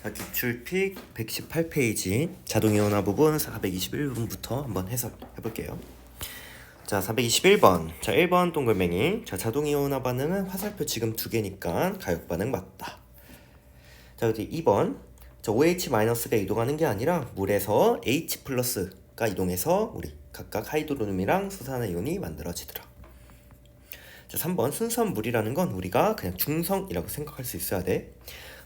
자, 기출픽 118페이지 자동이온화 부분 421번부터 한번 해석해볼게요. 자, 421번. 자, 1번 동글맹이. 자, 자동이온화 반응은 화살표 지금 두 개니까 가역 반응 맞다. 자, 그리고 2번. 자, OH-가 이동하는 게 아니라 물에서 H+가 이동해서 우리 각각 하이드로늄이랑 수산화이온이 만들어지더라. 자, 3번. 순수한 물이라는 건 우리가 그냥 중성이라고 생각할 수 있어야 돼.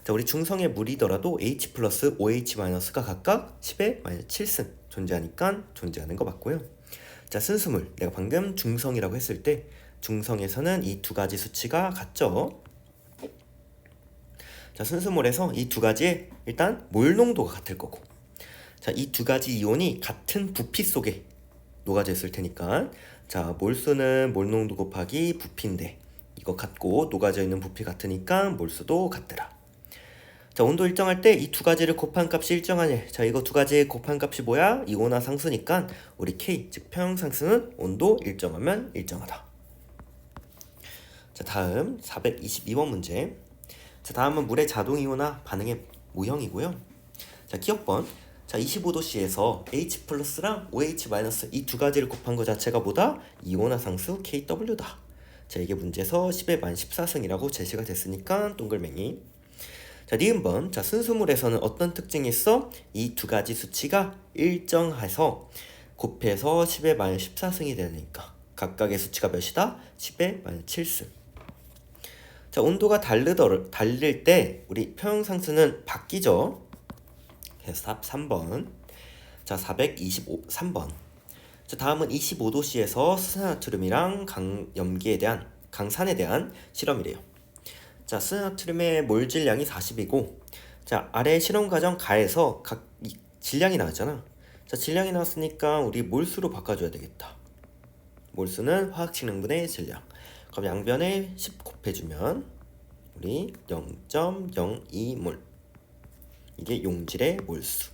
자, 우리 중성의 물이더라도 H 플러스 OH-가 각각 10의 -7승 존재하니까 존재하는 거 맞고요. 자, 순수물. 내가 방금 중성이라고 했을 때 중성에서는 이 두 가지 수치가 같죠. 자, 순수물에서 이 두 가지의 일단 몰 농도가 같을 거고, 자, 이 두 가지 이온이 같은 부피 속에 녹아져 있을 테니까, 자, 몰수는 몰 농도 곱하기 부피인데 이거 같고 녹아져 있는 부피 같으니까 몰수도 같더라. 자, 온도 일정할 때 이 두 가지를 곱한 값이 일정하네. 자, 이거 두 가지의 곱한 값이 뭐야? 이온화 상수니까 우리 K, 즉 평형 상수는 온도 일정하면 일정하다. 자, 다음 422번 문제. 자, 다음은 물의 자동 이온화 반응의 모형이고요. 자, 기억번. 자, 25도씨에서 H 플러스랑 OH 마이너스 이 두 가지를 곱한 것 자체가 뭐다? 이온화 상수 KW다. 자, 이게 문제에서 10의 -14승이라고 제시가 됐으니까 동글맹이. 자, 니은번. 자, 순수물에서는 어떤 특징이 있어? 이 두 가지 수치가 일정해서 곱해서 10의 -14승이 되니까 각각의 수치가 몇이다? 10의 -7승. 자, 온도가 다를 때 우리 평형상수는 바뀌죠. 그래서 답 3번. 자, 423번. 자, 다음은 25도씨에서 수산나트륨이랑 강산에 대한 실험이래요. 자, 수산나트륨의 몰 질량이 40이고, 자, 아래 실험 과정 가에서 각 질량이 나왔잖아. 자, 질량이 나왔으니까 우리 몰수로 바꿔줘야 되겠다. 몰수는 화학식량분의 질량. 그럼 양변에 10 곱해주면 우리 0.02몰. 이게 용질의 몰수.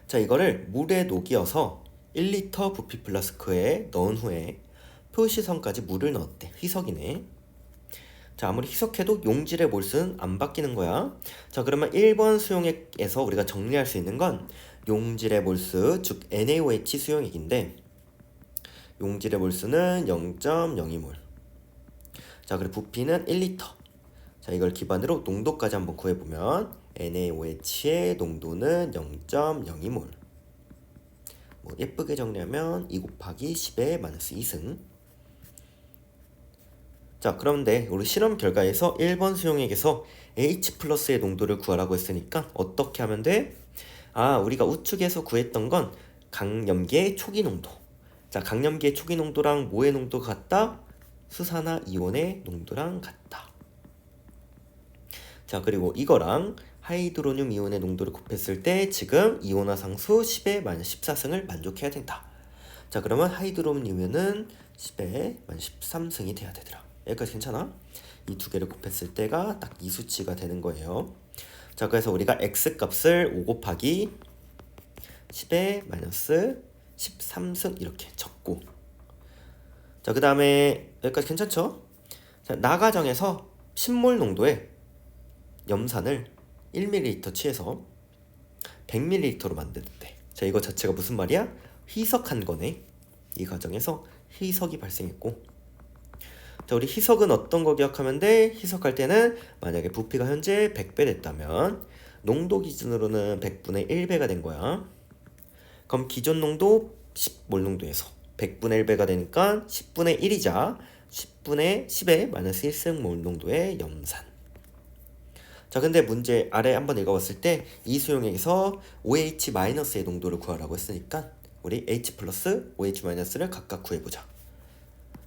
자, 이거를 물에 녹여서 1리터 부피 플라스크에 넣은 후에 표시선까지 물을 넣었대. 희석이네. 자, 아무리 희석해도 용질의 몰수는 안 바뀌는 거야. 자, 그러면 1번 수용액에서 우리가 정리할 수 있는 건 용질의 몰수, 즉 NaOH 수용액인데 용질의 몰수는 0.02몰. 자, 그리고 부피는 1리터. 자, 이걸 기반으로 농도까지 한번 구해보면 NaOH의 농도는 0.02몰. 뭐 예쁘게 정리하면 2 곱하기 10의 -2승. 자, 그런데 우리 실험 결과에서 1번 수용액에서 H+의 농도를 구하라고 했으니까 어떻게 하면 돼? 아, 우리가 우측에서 구했던 건 강염기의 초기 농도. 자, 강염기의 초기 농도랑 뭐의 농도가 같다? 수산화 이온의 농도랑 같다. 자, 그리고 이거랑 하이드로늄 이온의 농도를 곱했을 때 지금 이온화 상수 10의 -14승을 만족해야 된다. 자, 그러면 하이드로늄 이온은 10의 -13승이 돼야 되더라. 여기까지 괜찮아? 이 두 개를 곱했을 때가 딱 이 수치가 되는 거예요. 자, 그래서 우리가 x 값을 5 곱하기 10의 -13승 이렇게 적고, 자, 그 다음에 여기까지 괜찮죠? 자, 나가정에서 10몰 농도의 염산을 1ml 취해서 100ml로 만드는데, 자, 이거 자체가 무슨 말이야? 희석한 거네. 이 과정에서 희석이 발생했고, 자, 우리 희석은 어떤 거 기억하면 돼? 희석할 때는 만약에 부피가 현재 100배 됐다면 농도 기준으로는 100분의 1배가 된 거야. 그럼 기존 농도 10몰 농도에서 100분의 1배가 되니까 10분의 1이자 10분의 10의 -1승 몰 농도의 염산. 자, 근데 문제 아래 한번 읽어봤을 때 이 수용액에서 OH-의 농도를 구하라고 했으니까 우리 H+, OH-를 각각 구해보자.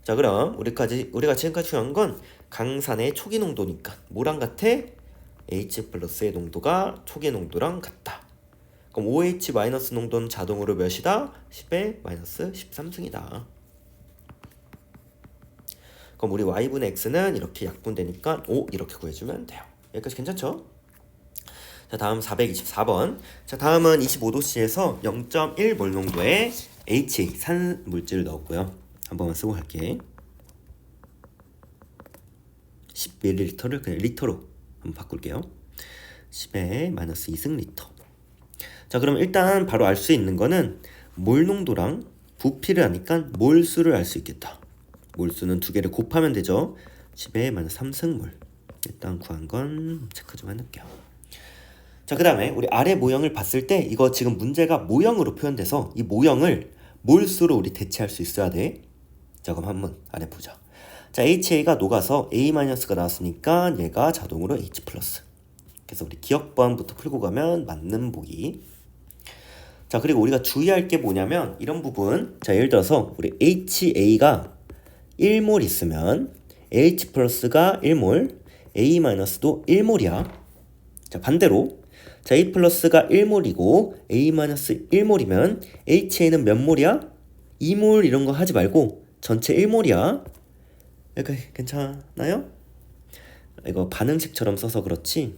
자, 그럼 우리가 지금까지 중요한 건 강산의 초기 농도니까 뭐랑 같아? H+의 농도가 초기 농도랑 같다. 그럼 OH- 농도는 자동으로 몇이다? 10의 -13승이다. 그럼 우리 Y분의 X는 이렇게 약분되니까 5 이렇게 구해주면 돼요. 여기까지 괜찮죠? 자, 다음 424번. 자, 다음은 25도씨에서 0.1몰 농도의 H 산 물질을 넣었고요. 한 번만 쓰고 갈게. 10ml를 그냥 리터로 한번 바꿀게요. 10의 마이너스 2승 리터. 자, 그럼 일단 바로 알 수 있는 거는 몰 농도랑 부피를 아니까 몰수를 알 수 있겠다. 몰수는 두 개를 곱하면 되죠. 10의 마이너스 3승 몰. 일단 구한 건 체크 좀 해놓을게요. 자, 그 다음에 우리 아래 모형을 봤을 때 이거 지금 문제가 모형으로 표현돼서 이 모형을 몰수로 우리 대체할 수 있어야 돼. 자, 그럼 한번 아래 보자. 자, HA가 녹아서 A-가 나왔으니까 얘가 자동으로 H+. 그래서 우리 기억번부터 풀고 가면 맞는 보기. 자, 그리고 우리가 주의할 게 뭐냐면 이런 부분. 자, 예를 들어서 우리 HA가 1몰 있으면 H+가 1몰, A-도 1몰이야. 자, 반대로 자, A+가 1몰이고 A-1몰이면 HA는 몇 몰이야? 2몰 이런 거 하지 말고 전체 1몰이야. 이렇게 괜찮아요? 이거 반응식처럼 써서 그렇지.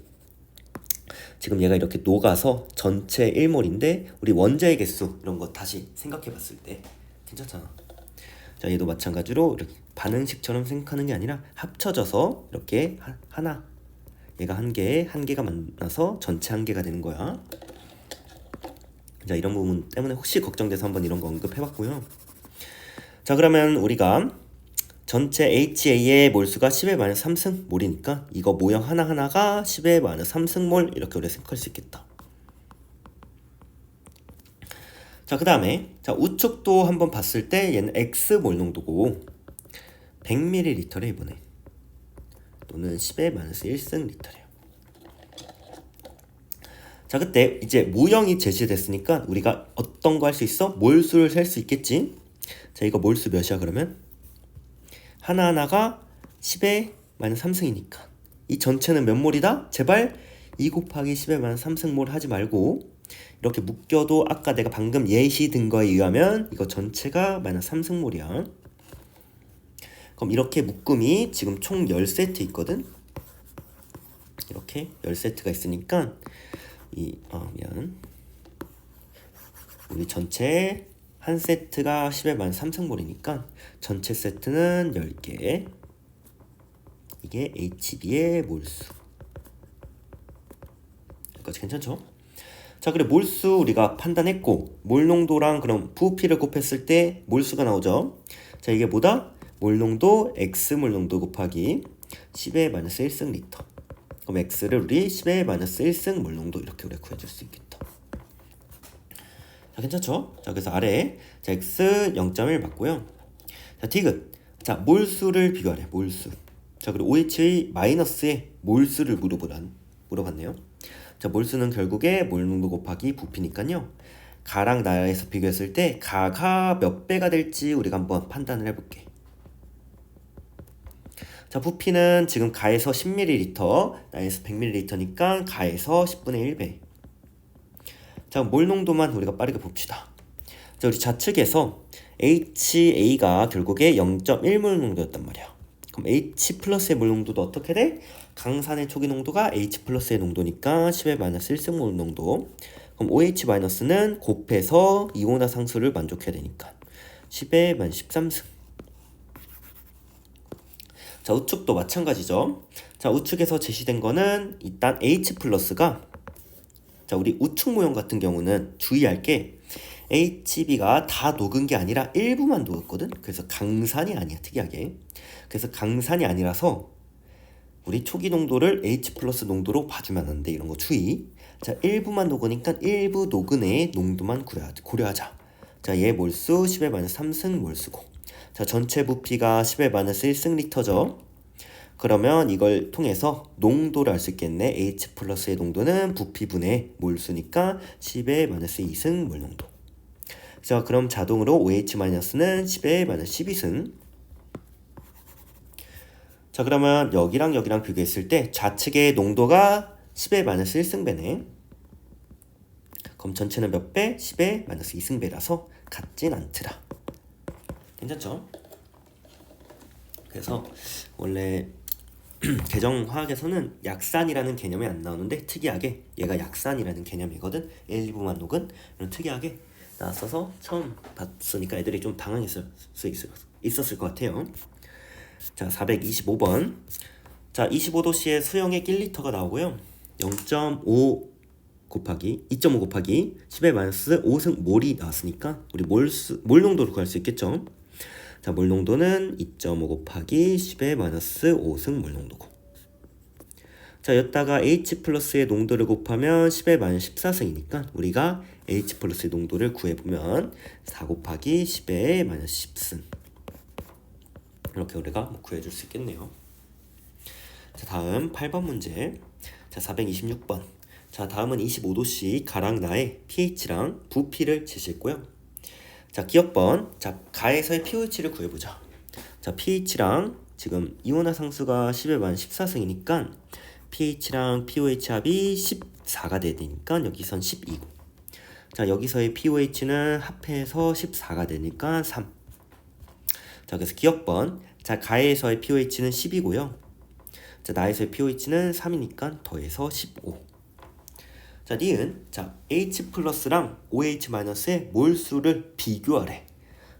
지금 얘가 이렇게 녹아서 전체 1몰인데 우리 원자의 개수 이런 거 다시 생각해 봤을 때 괜찮잖아. 자, 얘도 마찬가지로 이렇게 반응식처럼 생각하는 게 아니라 합쳐져서 이렇게 하나, 얘가 한 개가 만나서 전체 한 개가 되는 거야. 자, 이런 부분 때문에 혹시 걱정돼서 한번 이런 거 언급해봤고요. 자, 그러면 우리가 전체 HA의 몰수가 10의 마이너스 3승 몰이니까 이거 모형 하나하나가 10의 마이너스 3승 몰 이렇게 우리가 생각할 수 있겠다. 자, 그 다음에 자, 우측도 한번 봤을 때 얘는 X 몰 농도고 100ml래 이번에, 또는 10의 마이너스 1승 리터래요. 자, 그때 이제 모형이 제시됐으니까 우리가 어떤 거 할 수 있어? 몰수를 셀 수 있겠지? 자, 이거 몰수 몇이야 그러면? 하나하나가 10의 마이너스 3승이니까 이 전체는 몇 몰이다? 제발 2 곱하기 10의 마이너스 3승 몰 하지 말고 이렇게 묶여도 아까 내가 방금 예시 든 거에 의하면 이거 전체가 마이너스 3승 몰이야. 그럼 이렇게 묶음이 지금 총 10세트 있거든? 이렇게 10세트가 있으니까 우리 전체 한 세트가 10의 마이너스 3승몰이니까 전체 세트는 10개. 이게 HB의 몰수. 여기까지 괜찮죠? 자, 그래 몰수 우리가 판단했고 몰농도랑 그럼 부피를 곱했을 때 몰수가 나오죠. 자, 이게 뭐다? 몰농도 X 몰농도 곱하기 10의 마이너스 1승 리터. 그럼 X를 우리 10의 마이너스 1승 몰농도 이렇게 우리가 구해줄 수 있겠다. 자, 괜찮죠? 자, 그래서 아래 자, X 0.1 맞고요. 자, 디귿. 자, 몰수를 비교하래. 몰수. 자, 그리고 OH의 마이너스의 몰수를 물어봤네요. 자, 몰수는 결국에 몰농도 곱하기 부피니까요. 가랑 나에서 비교했을 때 가가 몇 배가 될지 우리가 한번 판단을 해볼게. 자, 부피는 지금 가에서 10ml, 나에서 100ml니까 가에서 10분의 1배. 자, 몰농도만 우리가 빠르게 봅시다. 자, 우리 좌측에서 HA가 결국에 0.1몰 농도였단 말이야. 그럼 H 플러스의 몰 농도도 어떻게 돼? 강산의 초기 농도가 H 플러스의 농도니까 10의 마이너스 1승 몰 농도. 그럼 OH 마이너스는 곱해서 이온화 상수를 만족해야 되니까 10의 마이너스 13승. 자, 우측도 마찬가지죠. 자, 우측에서 제시된 거는 일단 H 플러스가, 자, 우리 우측 모형 같은 경우는 주의할 게 HB가 다 녹은 게 아니라 일부만 녹았거든. 그래서 강산이 아니야, 특이하게. 그래서 강산이 아니라서 우리 초기 농도를 H 플러스 농도로 봐주면 안 돼. 이런 거 주의. 자, 일부만 녹으니까 일부 녹은 애의 농도만 고려하자. 자, 얘 몰수 10의 마이너스 3승 몰수고. 자, 전체 부피가 10의 마이너스 1승 리터죠. 그러면 이걸 통해서 농도를 알 수 있겠네. H 플러스의 농도는 부피분의 몰수니까 10의 마이너스 2승 몰 농도. 자, 그럼 자동으로 OH 마이너스는 10의 마이너스 12승. 자, 그러면 여기랑 여기랑 비교했을 때 좌측의 농도가 10의 마이너스 1승배네. 그럼 전체는 몇 배? 10의 마이너스 2승배라서 같진 않더라. 괜찮죠? 그래서 원래 계정화학에서는 약산이라는 개념이 안 나오는데 특이하게 얘가 약산이라는 개념이거든. 일부만 녹은 이런 특이하게 나왔어서 처음 봤으니까 애들이 좀 당황했을 수 있었을 것 같아요. 자, 425번. 자, 25도씨의 수용액 1리터가 나오고요. 0.5 곱하기 2.5 곱하기 10의 마이너스 5승 몰이 나왔으니까 우리 몰 농도를 구할 수 있겠죠. 자, 몰 농도는 2.5 곱하기 10의 마이너스 5승 몰 농도고. 자, 여기다가 H 플러스의 농도를 곱하면 10의 마이너스 14승이니까 우리가 H 플러스의 농도를 구해보면 4 곱하기 10의 마이너스 10승. 이렇게 우리가 구해줄 수 있겠네요. 자, 다음 8번 문제. 자, 426번. 자, 다음은 25도씨 가랑 나의 pH랑 부피를 제시했고요. 자, 기억번. 자, 가에서의 pH를 구해보자. 자, pH랑 지금 이온화 상수가 10의 마이너스 14승이니까 pH랑 pOH 합이 14가 돼야 되니까 여기선 12고. 자, 여기서의 pOH는 합해서 14가 되니까 3. 자, 그래서 기억번. 자, 가에서의 pOH는 10이고요. 자, 나에서의 pOH는 3이니까 더해서 15. 자, 니은. 자, H 플러스랑 OH 마이너스의 몰수를 비교하래.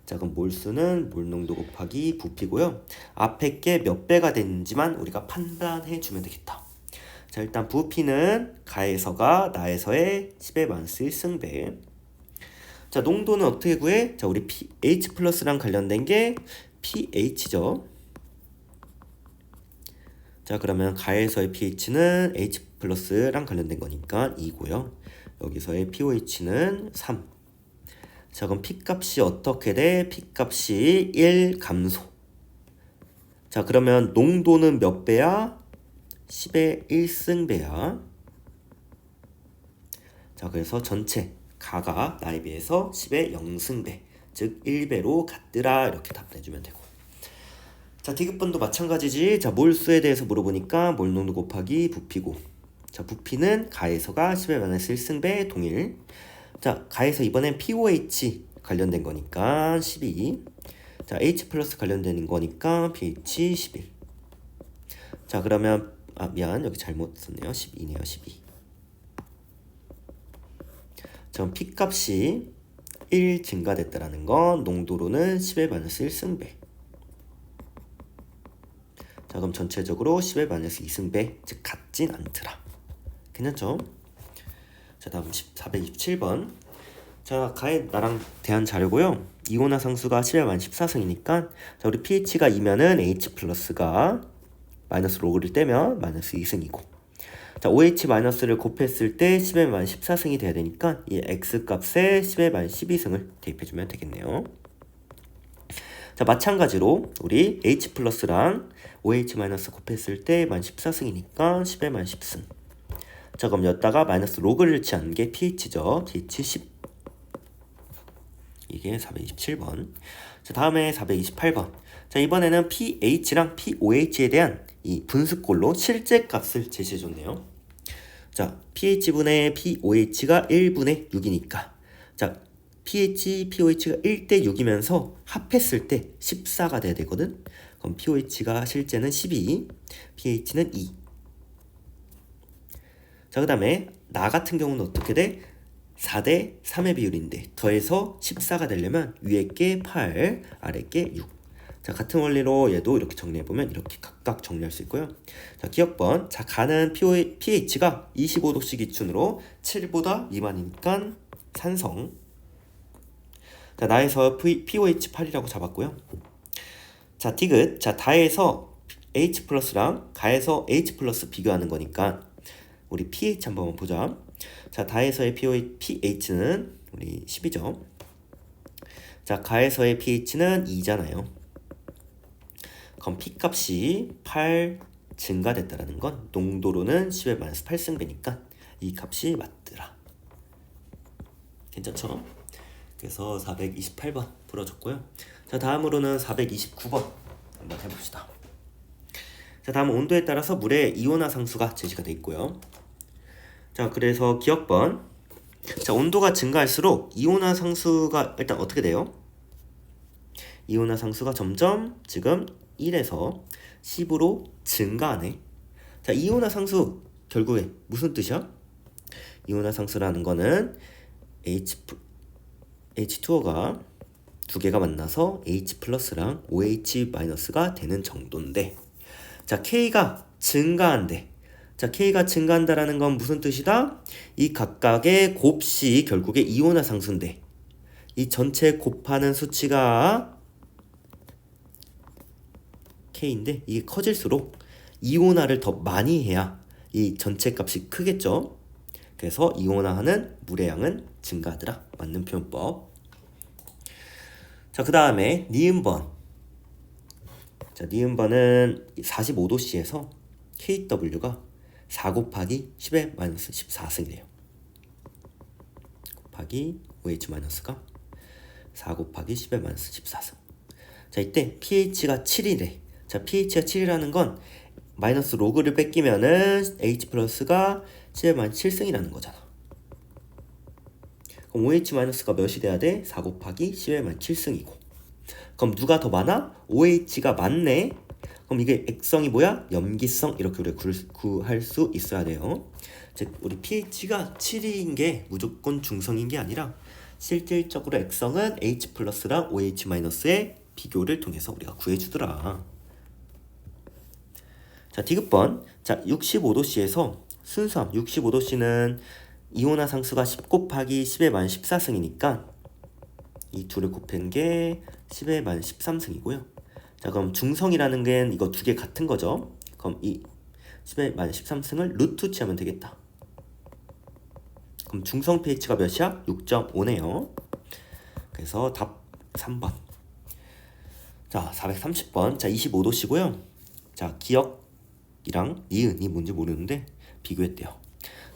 자, 그럼 몰수는 몰농도 곱하기 부피고요. 앞에 게 몇 배가 됐는지만 우리가 판단해 주면 되겠다. 자, 일단 부피는 가에서가 나에서의 10의 마이너스 1승배. 자, 농도는 어떻게 구해? 자, 우리 H 플러스랑 관련된 게 pH죠. 자, 그러면 가에서의 pH는 H 플러스랑 관련된 거니까 2고요. 여기서의 pOH는 3. 자, 그럼 P값이 어떻게 돼? P값이 1 감소. 자, 그러면 농도는 몇 배야? 10의 1승배야. 자, 그래서 전체 가가 나에 비해서 10의 0승배, 즉 1배로 같더라. 이렇게 답해주면 되고. 자, 디귿번도 마찬가지지. 자, 몰수에 대해서 물어보니까 몰농도 곱하기 부피고. 자, 부피는 가에서가 10의 마이너스 1승배 동일. 자, 가에서 이번엔 pOH 관련된 거니까 12. 자, H 플러스 관련된 거니까 pH 11. 자, 그러면 미안, 여기 잘못 썼네요. 12네요. 12. 자, 그럼 P값이 1 증가됐다라는 건 농도로는 10의 마이너스 1승배. 자, 그럼 전체적으로 10의 마이너스 2승배, 즉 같진 않더라. 괜찮죠? 자, 다음 427번. 자, 가에 나랑 대한 자료고요. 이온화 상수가 10의 마이너스 14승이니까 자, 우리 pH가 2면은 H 플러스가 마이너스 로그를 떼면 마이너스 2승이고. 자, OH 마이너스를 곱했을 때 10의 마이너스 14승이 돼야 되니까 이 X 값에 10의 마이너스 12승을 대입해주면 되겠네요. 자, 마찬가지로 우리 H 플러스랑 OH 마이너스 곱했을 때 마이너스 14승이니까 10의 마이너스 10승. 자, 그럼 여기다가 마이너스 로그를 취한 게 pH죠. pH 10. 이게 427번. 자, 다음에 428번. 자, 이번에는 pH랑 pOH에 대한 이 분수꼴로 실제 값을 제시해줬네요. 자, pH분의 pOH가 1분의 6이니까 자, pH, pOH가 1대 6이면서 합했을 때 14가 돼야 되거든. 그럼 pOH가 실제는 12, pH는 2. 자, 그 다음에 나 같은 경우는 어떻게 돼? 4대 3의 비율인데 더해서 14가 되려면 위에 게 8, 아래 게 6. 자, 같은 원리로 얘도 이렇게 정리해보면 이렇게 각각 정리할 수 있고요. 자, 기억번. 자, 가는 pH가 25도씨 기준으로 7보다 미만이니까 산성. 자, 나에서 pOH 8이라고 잡았고요. 자, 디귿. 자, 다에서 H 플러스랑 가에서 H 플러스 비교하는 거니까 우리 pH 한번 보자. 자, 다에서의 pH는 우리 10이죠. 자, 가에서의 pH는 2잖아요. 그럼 P값이 8 증가됐다라는 건 농도로는 10의 마이너스 8승배니까 이 값이 맞더라. 괜찮죠? 그래서 428번 풀어줬고요. 자, 다음으로는 429번 한번 해봅시다. 자, 다음은 온도에 따라서 물의 이온화 상수가 제시가 되어 있고요. 자, 그래서 기억번. 자, 온도가 증가할수록 이온화 상수가 일단 어떻게 돼요? 이온화 상수가 점점 지금 1에서 10으로 증가하네. 자, 이온화 상수 결국에 무슨 뜻이야? 이온화 상수라는 거는 H2O가 두 개가 만나서 H 플러스랑 OH 마이너스가 되는 정도인데 자, K가 증가한대. 자, 자, K가 증가한다라는 건 무슨 뜻이다? 이 각각의 곱이 결국에 이온화 상수인데 이 전체 곱하는 수치가 K인데 이게 커질수록 이온화를 더 많이 해야 이 전체 값이 크겠죠. 그래서 이온화하는 물의 양은 증가하더라. 맞는 표현법. 자, 그 다음에 니은번. 자, 니은번은 45도씨에서 KW가 4 곱하기 10의 마이너스 14승이래요. 곱하기 OH-가 4 곱하기 10의 마이너스 14승. 자, 이때 pH가 7이래. 자, pH가 7이라는 건 마이너스 로그를 뺏기면은 H 플러스가 10의 마이너스 7승이라는 거잖아. 그럼 OH-가 몇이 돼야 돼? 4 곱하기 10의 마이너스 7승이고. 그럼 누가 더 많아? OH가 많네. 그럼 이게 액성이 뭐야? 염기성. 이렇게 우리가 구할 수 있어야 돼요. 즉 우리 pH가 7인 게 무조건 중성인 게 아니라 실질적으로 액성은 H 플러스랑 OH-의 비교를 통해서 우리가 구해주더라. 자, 디귿번. 자, 65도씨에서 순수함 65도씨는 이온화 상수가 10 곱하기 10의 만 14승이니까 이 둘을 곱한 게 10의 만 13승이고요. 자, 그럼 중성이라는 게 이거 두 개 같은 거죠. 그럼 이 10의 만 13승을 루트 취하면 되겠다. 그럼 중성 pH가 몇이야? 6.5네요. 그래서 답 3번. 자, 430번. 자, 25도씨고요. 자, 기억이랑 니은이 뭔지 모르는데 비교했대요.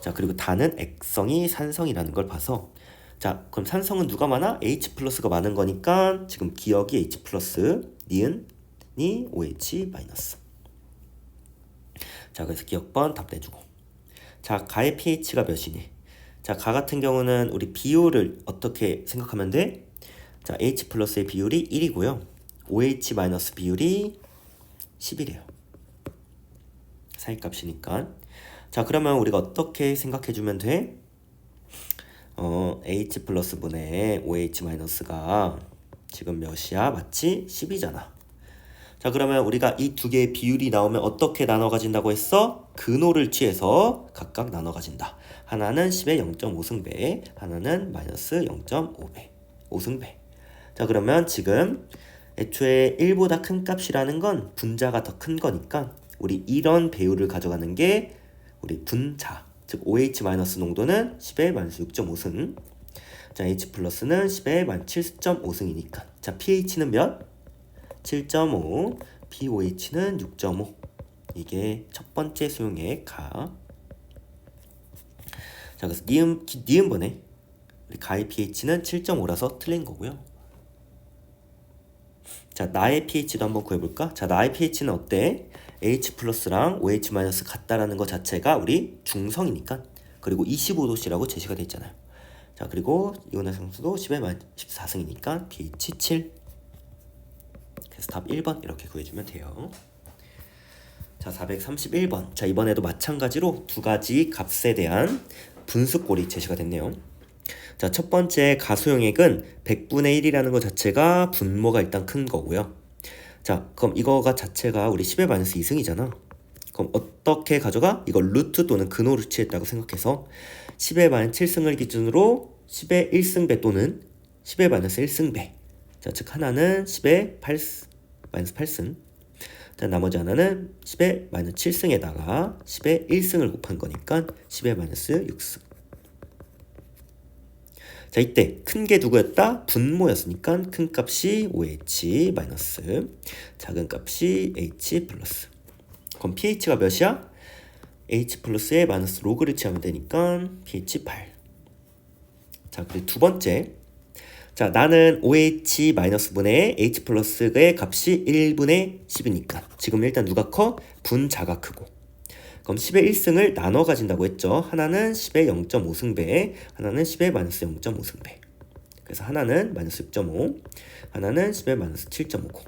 자, 그리고 단은 액성이 산성이라는 걸 봐서 자, 그럼 산성은 누가 많아? H 플러스가 많은 거니까 지금 기억이 H 플러스, 니은이 OH 마이너스. 자, 그래서 기억번 답 내주고. 자, 가의 pH가 몇이니? 자, 가 같은 경우는 우리 비율을 어떻게 생각하면 돼? 자, H 플러스의 비율이 1이고요. OH 마이너스 비율이 10이래요. 사이값이니까. 자, 그러면 우리가 어떻게 생각해주면 돼? H 플러스 분의 OH 마이너스가 지금 몇이야? 맞지? 10이잖아. 자, 그러면 우리가 이 두 개의 비율이 나오면 어떻게 나눠 가진다고 했어? 근호를 취해서 각각 나눠 가진다. 하나는 10의 0.5승배, 하나는 마이너스 0.5배, 5승배. 자, 그러면 지금 애초에 1보다 큰 값이라는 건 분자가 더 큰 거니까 우리 이런 배율을 가져가는 게 우리 분자, 즉 OH 마이너스 농도는 10의 마이너스 6.5승. 자, H 플러스는 10의 마이너스 7.5승이니까. 자, pH는 몇? 7.5, pOH는 6.5. 이게 첫 번째 수용의 가. 자, 그래서 니은번에 우리 가의 pH는 7.5라서 틀린 거고요. 자, 나의 pH도 한번 구해볼까? 자, 나의 pH는 어때? H 플러스랑 OH 마이너스 같다라는 것 자체가 우리 중성이니까. 그리고 25도씨라고 제시가 돼 있잖아요. 자, 그리고 이온화 상수도 10의 만 14승이니까 pH 7. 그래서 답 1번 이렇게 구해주면 돼요. 자, 431번. 자, 이번에도 마찬가지로 두 가지 값에 대한 분수꼴이 제시가 됐네요. 자, 첫 번째 가수용액은 100분의 1이라는 것 자체가 분모가 일단 큰 거고요. 자, 그럼 이거가 자체가 우리 10의 마이너스 2승이잖아. 그럼 어떻게 가져가? 이걸 루트 또는 근호를 취했다고 생각해서 10의 마이너스 7승을 기준으로 10의 1승배 또는 10의 마이너스 1승배. 자, 즉 하나는 10의 마이너스 8승. 자, 나머지 하나는 10의 마이너스 7승에다가 10의 1승을 곱한 거니까 10의 마이너스 6승. 자, 이때 큰 게 누구였다? 분모였으니까 큰 값이 OH 마이너스, 작은 값이 H 플러스. 그럼 pH가 몇이야? H 플러스에 마이너스 로그를 취하면 되니까 pH 8. 자, 그리고 두 번째. 자, 나는 OH 마이너스 분의 H 플러스의 값이 1분의 10이니까 지금 일단 누가 커? 분자가 크고. 그럼 10의 1승을 나눠 가진다고 했죠. 하나는 10의 0.5승배, 하나는 10의 마이너스 0.5승배. 그래서 하나는 마이너스 6.5, 하나는 10의 마이너스 7.59.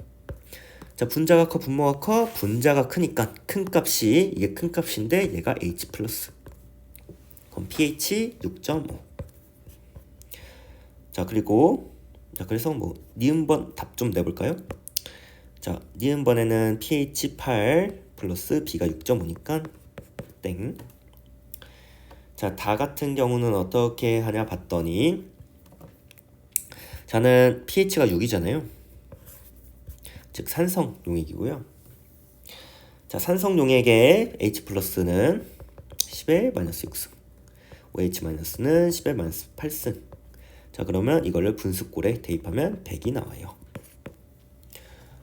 자, 분자가 커, 분모가 커, 분자가 크니까 큰 값이, 이게 큰 값인데 얘가 H 플러스. 그럼 pH 6.5. 자, 그리고 자, 그래서 뭐 니은번 답 좀 내볼까요? 자, 니은번에는 pH 8 플러스 B가 6.5니까 땡. 자, 다 같은 경우는 어떻게 하냐 봤더니 자는 pH가 6이잖아요. 즉 산성 용액이고요. 자, 산성 용액의 H 플러스는 10의 마이너스 6승, OH 마이너스는 10의 마이너스 8승. 자, 그러면 이거를 분수꼴에 대입하면 100이 나와요.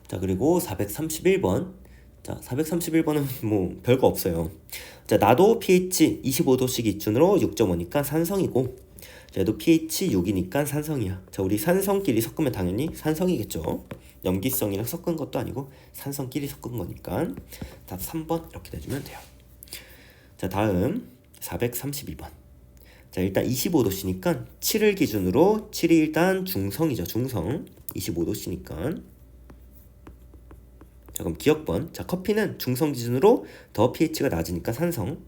자, 그리고 431번. 자, 431번은 뭐 별거 없어요. 자, 나도 pH 25도씨 기준으로 6.5니까 산성이고, 자, 얘도 pH 6이니까 산성이야. 자, 우리 산성끼리 섞으면 당연히 산성이겠죠. 염기성이랑 섞은 것도 아니고 산성끼리 섞은 거니까 답 3번 이렇게 내주면 돼요. 자, 다음 432번. 자, 일단 25도씨니까 7을 기준으로 7이 일단 중성이죠. 중성. 25도씨니까. 자, 그럼 기억번. 자, 커피는 중성 기준으로 더 pH가 낮으니까 산성.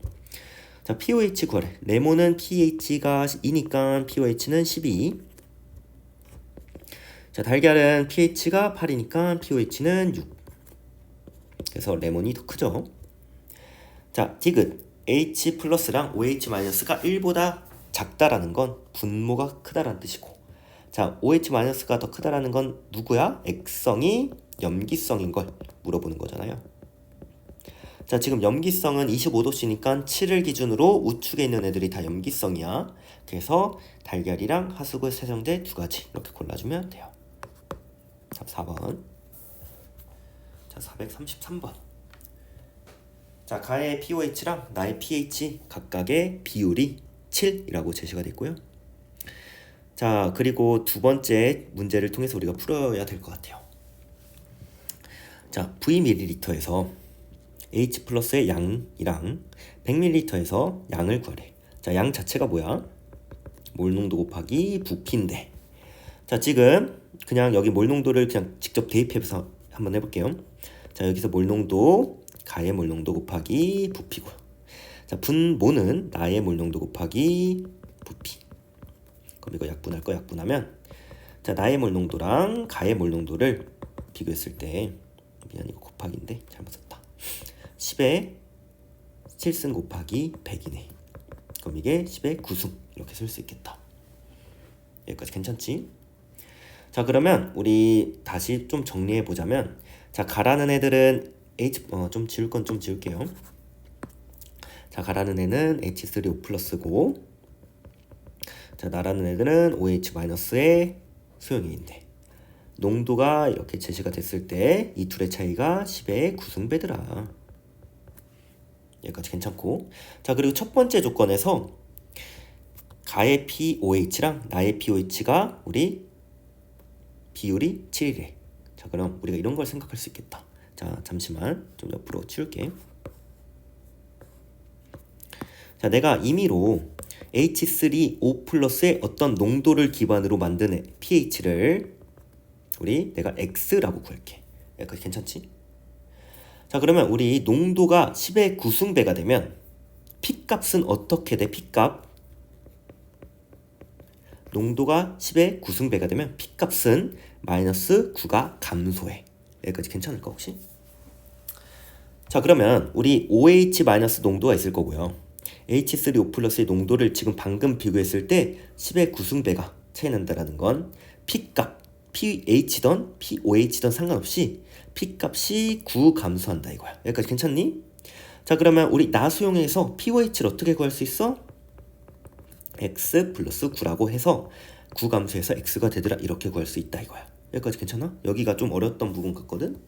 자, pOH 구하래. 레몬은 pH가 2니까 pOH는 12. 자, 달걀은 pH가 8이니까 pOH는 6. 그래서 레몬이 더 크죠. 자, 디귿. H 플러스랑 OH 마이너스가 1보다 작다라는 건 분모가 크다라는 뜻이고, 자, OH 마이너스가 더 크다라는 건 누구야? 액성이 염기성인 걸 물어보는 거잖아요. 자, 지금 염기성은 25도씨니까 7을 기준으로 우측에 있는 애들이 다 염기성이야. 그래서 달걀이랑 하수구 세정제 두 가지 이렇게 골라주면 돼요. 자, 4번. 자, 433번. 자, 가의 pOH랑 나의 pH 각각의 비율이 7이라고 제시가 됐고요. 자, 그리고 두 번째 문제를 통해서 우리가 풀어야 될 것 같아요. 자, Vml에서 H 플러스의 양이랑 100ml에서 양을 구하래. 자, 양 자체가 뭐야? 몰 농도 곱하기 부피인데, 자, 지금 그냥 여기 몰 농도를 그냥 직접 대입해서 한번 해볼게요. 자, 여기서 몰 농도, 가의 몰 농도 곱하기 부피고요. 자, 분모는 나의 몰 농도 곱하기 부피. 그럼 이거 약분할 거 약분하면, 자, 나의 몰 농도랑 가의 몰 농도를 비교했을 때, 미안, 이거 곱하기인데 잘못 썼다. 10의 7승 곱하기 100이네. 그럼 이게 10의 9승 이렇게 쓸 수 있겠다. 여기까지 괜찮지? 자, 그러면 우리 다시 좀 정리해 보자면, 자, 가라는 애들은 좀 지울 건 좀 지울게요. 자, 가라는 애는 H3O 플러스고, 자, 나라는 애들은 OH 마이너스의 수용액인데, 농도가 이렇게 제시가 됐을 때 이 둘의 차이가 10의 9승배더라. 여기까지 괜찮고, 자, 그리고 첫 번째 조건에서 가의 pOH랑 나의 pOH가 우리 비율이 7이래. 자, 그럼 우리가 이런 걸 생각할 수 있겠다. 자, 잠시만 좀 옆으로 치울게. 자, 내가 임의로 H3O 플러스의 어떤 농도를 기반으로 만든 pH를 내가 X라고 구할게. 여기까지 괜찮지? 자, 그러면 우리 농도가 10의 9승배가 되면 P값은 어떻게 돼? P값. 농도가 10의 9승배가 되면 P값은 마이너스 9가 감소해. 여기까지 괜찮을까 혹시? 자, 그러면 우리 OH 마이너스 농도가 있을 거고요. H3O 플러스의 농도를 지금 방금 비교했을 때 10의 9승배가 차이 난다라는 건 P값, pH든 pOH든 상관없이 P값이 9 감소한다 이거야. 여기까지 괜찮니? 자, 그러면 우리 나수용액에서 pOH를 어떻게 구할 수 있어? X 플러스 9라고 해서 9 감소해서 X가 되더라 이렇게 구할 수 있다 이거야. 여기까지 괜찮아? 여기가 좀 어려웠던 부분 같거든.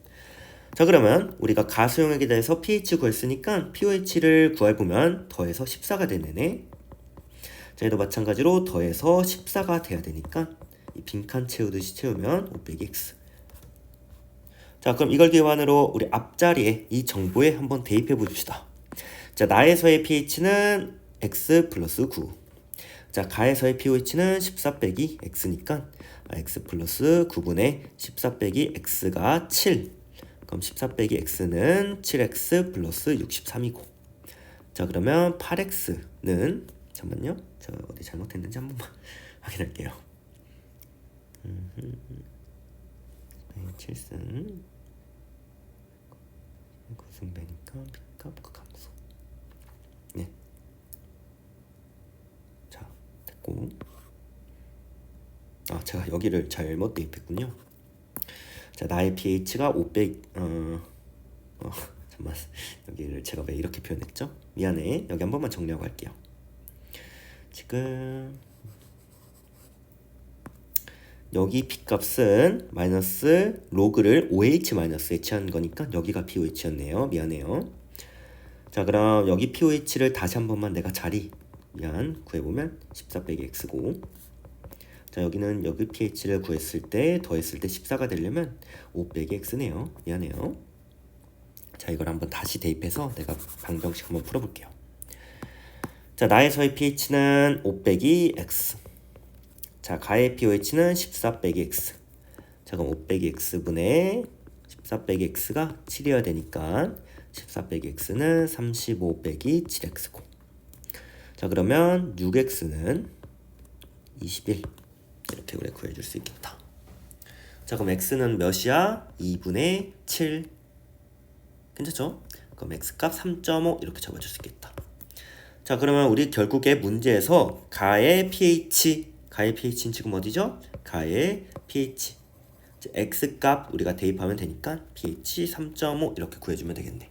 자, 그러면 우리가 가수용액에 대해서 pH 구했으니까 pOH를 구해보면 더해서 14가 되네. 자, 얘도 마찬가지로 더해서 14가 돼야 되니까 이 빈칸 채우듯이 채우면 5 빼기 X. 자, 그럼 이걸 기반으로 우리 앞자리에 이 정보에 한번 대입해 봅시다. 자, 나에서의 pH는 X 플러스 9. 자, 가에서의 pOH는 14 빼기 X니까 X 플러스 9분의 14 빼기 X가 7. 그럼 14 빼기 X는 7X 플러스 63이고. 자, 그러면 8X는 잠깐만요. 저 어디 잘못했는지 한 번만 확인할게요. 7승 9승배니까 P값 감소. 제가 여기를 잘못 대입했군요. 자, 나의 pH가 500 잠깐만, 여기를 제가 왜 이렇게 표현했죠? 미안해. 여기 한 번만 정리하고 할게요. 지금 여기 P값은 마이너스 로그를 OH-에 취한 거니까 여기가 pOH였네요. 미안해요. 자, 그럼 여기 pOH를 다시 한 번만 내가 자리 구해보면 14 빼기 x고, 자, 여기는 여기 pH를 구했을 때 더했을 때 14가 되려면 5 빼기 x네요. 미안해요. 자, 이걸 한번 다시 대입해서 내가 방정식 한번 풀어볼게요. 자, 나에서의 pH는 5 빼기 x. 자, 가의 pOH는 14 빼기 x. 자, 그럼 5 빼기 x분의 14 빼기 x가 7이어야 되니까 14 빼기 x는 35 빼기 7x고. 자, 그러면 6x는 21. 이렇게 우리 구해줄 수 있겠다. 자, 그럼 x는 몇이야? 2분의 7. 괜찮죠? 그럼 x값 3.5 이렇게 잡아줄 수 있겠다. 자, 그러면 우리 결국에 문제에서 가의 pH는 지금 어디죠? 가의 pH. x값 우리가 대입하면 되니까 pH 3.5 이렇게 구해주면 되겠네.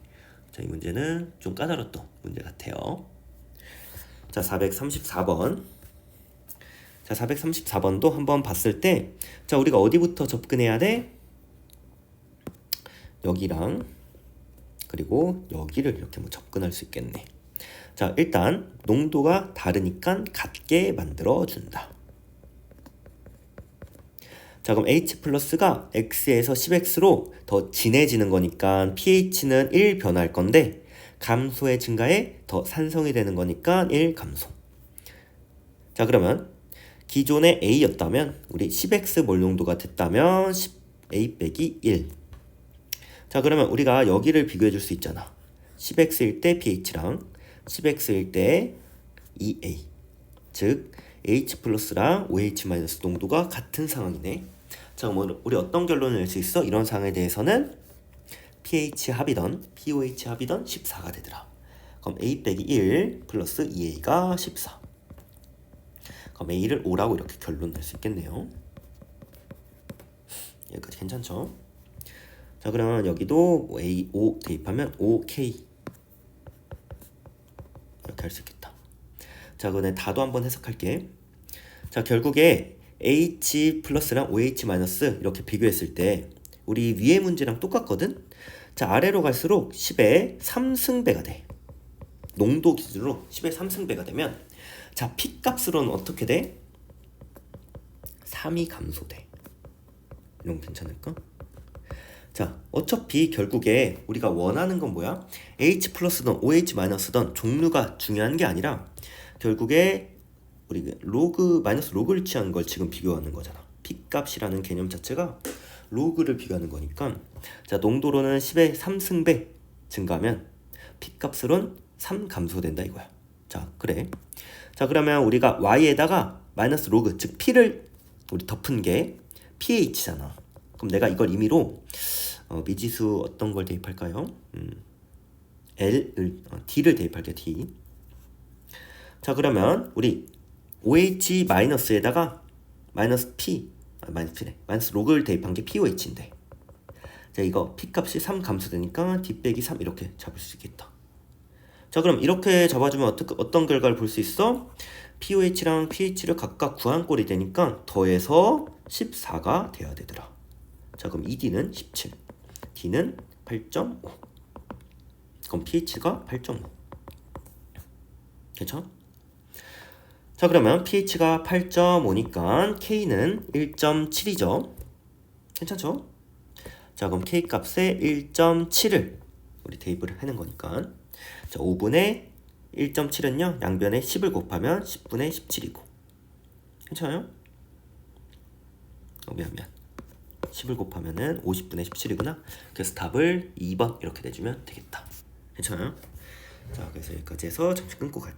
자, 이 문제는 좀 까다로웠던 문제 같아요. 자, 434번. 자, 434번도 한번 봤을 때, 자, 우리가 어디부터 접근해야 돼? 여기랑 그리고 여기를 이렇게 뭐 접근할 수 있겠네. 자, 일단 농도가 다르니까 같게 만들어준다. 자, 그럼 H 플러스가 X에서 10X로 더 진해지는 거니까 pH는 1 변할 건데, 감소의 증가에 더 산성이 되는 거니까 1 감소. 자, 그러면 기존의 A였다면 우리 10X 몰 농도가 됐다면 10A 빼기 1. 자, 그러면 우리가 여기를 비교해 줄 수 있잖아. 10X일 때 pH랑 10X일 때 EA. 즉 H 플러스랑 OH 마이너스 농도가 같은 상황이네. 자, 그럼 우리 어떤 결론을 낼 수 있어? 이런 상황에 대해서는 pH 합이던 pOH 합이던 14가 되더라. 그럼 A 빼기 1 플러스 EA가 14. 그럼 A를 5라고 이렇게 결론 낼 수 있겠네요. 여기까지 괜찮죠? 자, 그러면 여기도 A 5 대입하면 5K 이렇게 할 수 있겠다. 자, 그러면 다도 한번 해석할게. 자, 결국에 H 플러스랑 OH 마이너스 이렇게 비교했을 때 우리 위의 문제랑 똑같거든? 자, 아래로 갈수록 10의 3승배가 돼. 농도 기준으로 10의 3승배가 되면, 자, P값으로는 어떻게 돼? 3이 감소돼. 이런 거 괜찮을까? 자, 어차피 결국에 우리가 원하는 건 뭐야? H 플러스든 OH 마이너스든 종류가 중요한 게 아니라 결국에 우리 로그 마이너스 로그를 취한 걸 지금 비교하는 거잖아. P값이라는 개념 자체가 로그를 비교하는 거니까, 자, 농도로는 10의 3승배 증가하면 P값으로는 3 감소된다 이거야. 자, 그래. 자, 그러면 우리가 Y에다가 마이너스 로그, 즉 P를 우리 덮은 게 pH잖아. 그럼 내가 이걸 임의로 미지수 어떤 걸 대입할까요? D를 대입할게요. D. 자, 그러면 우리 OH 마이너스에다가 마이너스 로그를 대입한 게 pOH인데, 자, 이거 P값이 3 감소되니까 D 빼기 3 이렇게 잡을 수 있겠다. 자, 그럼 이렇게 잡아주면 어떤 결과를 볼 수 있어? pOH랑 pH를 각각 구한 꼴이 되니까 더해서 14가 돼야 되더라. 자, 그럼 이 D는 17, D는 8.5. 그럼 pH가 8.5. 괜찮아? 자, 그러면 pH가 8.5니까 K는 1.7이죠. 괜찮죠? 자, 그럼 K 값에 1.7을 우리 대입을 하는 거니까, 자, 5분의 1.7은요 양변에 10을 곱하면 10분의 17이고, 괜찮아요? 미안 10을 곱하면은 50분의 17이구나. 그래서 답을 2번 이렇게 내주면 되겠다. 괜찮아요? 자, 그래서 여기까지 해서 잠시 끊고 갈게요.